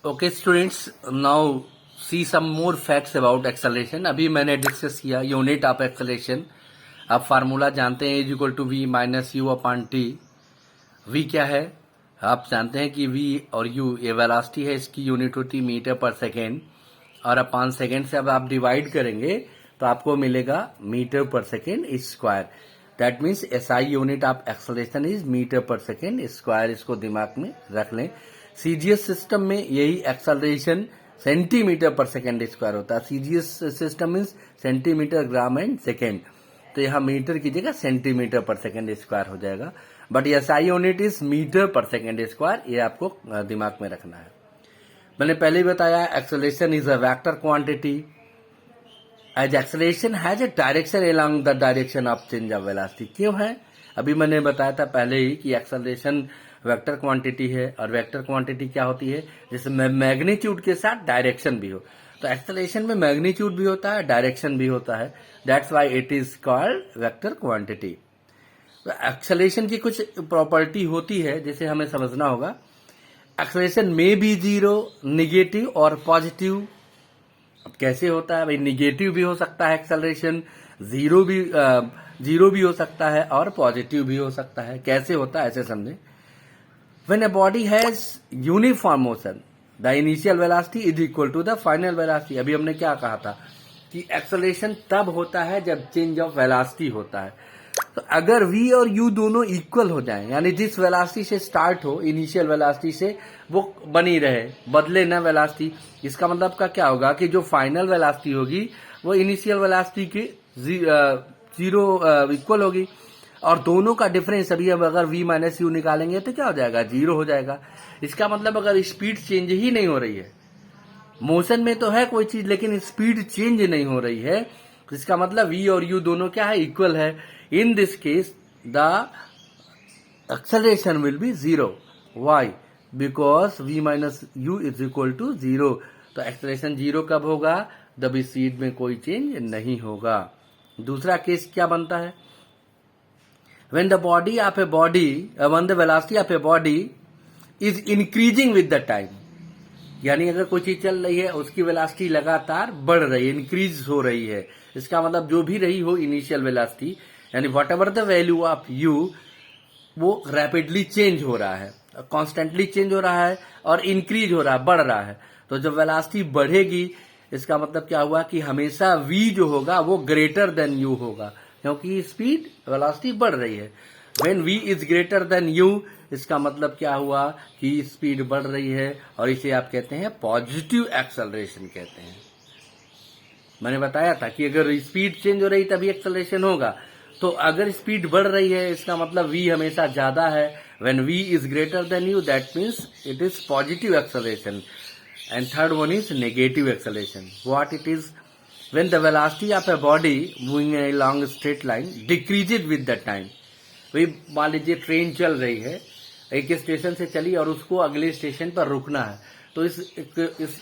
Okay students, now see some more facts about acceleration. अभी मैंने discuss किया unit of acceleration. आप formula जानते हैं, is equal to v minus u upon t. V क्या है आप जानते हैं कि वी और यू ये वेलोसिटी है, इसकी यूनिट होती मीटर पर सेकेंड, और अपॉन सेकेंड से अब आप डिवाइड करेंगे तो आपको मिलेगा metre per second square. That means SI unit of acceleration is metre per second square. इसको दिमाग में रख लें। सीजीएस सिस्टम में यही acceleration centimetre per second square होता है। CGS system means centimetre, gram and second, तो यहाँ मीटर की जगह सेंटीमीटर पर सेकेंड स्क्वायर हो जाएगा। But SI unit is metre per second square, ये आपको दिमाग में रखना है। मैंने पहले ही बताया acceleration is a vector quantity as acceleration has a direction along the direction of change of velocity. क्यों है? अभी मैंने बताया था पहले ही कि एक्सेलरेशन वेक्टर क्वांटिटी है, और वेक्टर क्वांटिटी क्या होती है? जैसे मैग्नीट्यूड के साथ डायरेक्शन भी हो, तो एक्सेलरेशन में मैग्नीट्यूड भी होता है, डायरेक्शन भी होता है। That's why it is called vector quantity. तो एक्सेलरेशन की कुछ प्रॉपर्टी होती है जिसे हमें समझना होगा। एक्सेलरेशन में बी जीरो, निगेटिव और पॉजिटिव। अब कैसे होता है भाई? निगेटिव भी हो सकता है एक्सेलरेशन, जीरो भी हो सकता है और पॉजिटिव भी हो सकता है। कैसे होता है ऐसे समझें। When a body has uniform motion, the initial velocity is equal to the final velocity। अभी हमने क्या कहा था कि एक्सेलरेशन तब होता है जब चेंज ऑफ वेलोसिटी होता है। तो अगर v और u दोनों इक्वल हो जाएं, यानी जिस वेलोसिटी से स्टार्ट हो, इनिशियल वेलोसिटी से, वो बनी रहे, बदले ना वेलोसिटी, इसका मतलब का क्या होगा कि जो फाइनल वेलोसिटी होगी वो इनिशियल वेलोसिटी के जीरो इक्वल होगी, और दोनों का डिफरेंस अभी अब अगर v माइनस यू निकालेंगे तो क्या हो जाएगा? जीरो हो जाएगा। इसका मतलब अगर स्पीड चेंज ही नहीं हो रही है, मोशन में तो है कोई चीज लेकिन स्पीड चेंज नहीं हो रही है, तो इसका मतलब v और u दोनों क्या है? इक्वल है। In this case the acceleration will be zero. Why? Because v minus u is equal to zero. तो एक्सेलरेशन जीरो कब होगा? जब स्पीड में कोई चेंज नहीं होगा। दूसरा केस क्या बनता है? when the velocity of a body is increasing with the time, यानी अगर कोई चीज चल रही है उसकी वेलोसिटी लगातार बढ़ रही है, इंक्रीज हो रही है, इसका मतलब जो भी रही हो इनिशियल वेलोसिटी, यानी what ever the value of you, वो रैपिडली चेंज हो रहा है, कॉन्स्टेंटली चेंज हो रहा है और इंक्रीज हो रहा है, बढ़ रहा है। तो जब वेलोसिटी बढ़ेगी इसका मतलब क्या हुआ कि हमेशा v जो होगा वो ग्रेटर देन u होगा, क्योंकि स्पीड वेलोसिटी बढ़ रही है। When v is greater than u, इसका मतलब क्या हुआ कि स्पीड बढ़ रही है, और इसे आप कहते हैं पॉजिटिव एक्सेलरेशन कहते हैं। मैंने बताया था कि अगर स्पीड चेंज हो रही तभी एक्सेलरेशन होगा, तो अगर स्पीड बढ़ रही है इसका मतलब v हमेशा ज्यादा है। When v is greater than u, that means it is positive acceleration. And third one is negative acceleration. What it is? when the velocity of a body moving along a straight line decreases with the time। वही मान लीजिए train चल रही है, एक station से चली और उसको अगले स्टेशन पर रुकना है, तो इस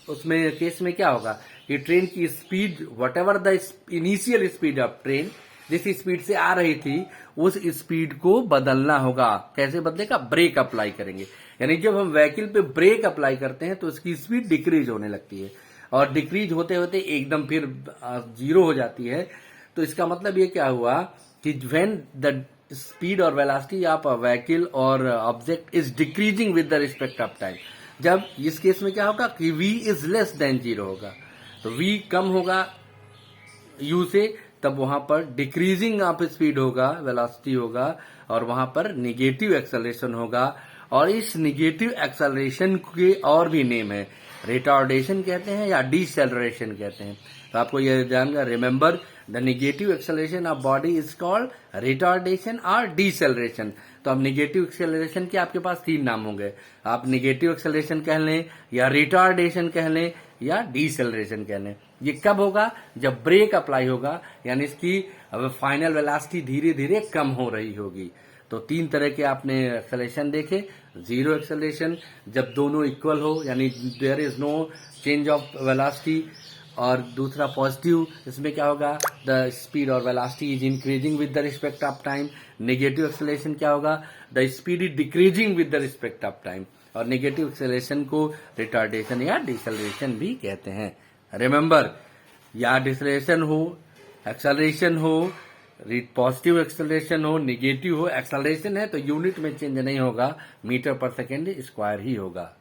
उसमें केस में क्या होगा कि ट्रेन की speed, what ever the initial speed of train, जिस स्पीड से आ रही थी उस स्पीड को बदलना होगा। कैसे बदलेगा? ब्रेक अप्लाई करेंगे। यानी जब हम व्हीकल पे ब्रेक अप्लाई करते हैं तो उसकी स्पीड डिक्रीज होने लगती है, और डिक्रीज होते होते एकदम फिर जीरो हो जाती है। तो इसका मतलब ये क्या हुआ कि व्हेन द स्पीड और वेलोसिटी ऑफ अ व्हीकल और object is decreasing with the respect of time, जब इस केस में क्या होगा कि v is less than zero होगा, तो v कम होगा u से, तब वहां पर डिक्रीजिंग ऑफ स्पीड होगा, वेलोसिटी होगा, और वहां पर निगेटिव एक्सेलरेशन होगा। और इस निगेटिव एक्सेलरेशन के और भी नेम है, रिटार्डेशन कहते हैं या डिसेलरेशन कहते हैं। तो आपको यह जानकर, remember the negative acceleration of body is called retardation और डिसेलरेशन। तो अब नेगेटिव एक्सेलरेशन के आपके पास तीन नाम होंगे, आप नेगेटिव एक्सेलरेशन कह लें, या रिटार्डेशन कह लें, या डिसेलरेशन कह लें। ये कब होगा? जब ब्रेक अप्लाई होगा, यानी इसकी फाइनल वेलोसिटी धीरे धीरे कम हो रही होगी। तो तीन तरह के आपने एक्सेलरेशन देखे। जीरो एक्सेलरेशन, जब दोनों इक्वल हो, यानी there is no change of velocity, और दूसरा पॉजिटिव, इसमें क्या होगा? द स्पीड और velocity is increasing with the respect of time. Negative acceleration क्या होगा? The speed is decreasing with the respect of time. और नेगेटिव एक्सेलरेशन को रिटार्डेशन या डिसेलरेशन भी कहते हैं। रिमेंबर, या डिसेलरेशन हो, एक्सेलरेशन हो, पॉजिटिव एक्सेलरेशन हो, नेगेटिव हो, एक्सेलरेशन है तो यूनिट में चेंज नहीं होगा, मीटर पर सेकेंड स्क्वायर ही होगा।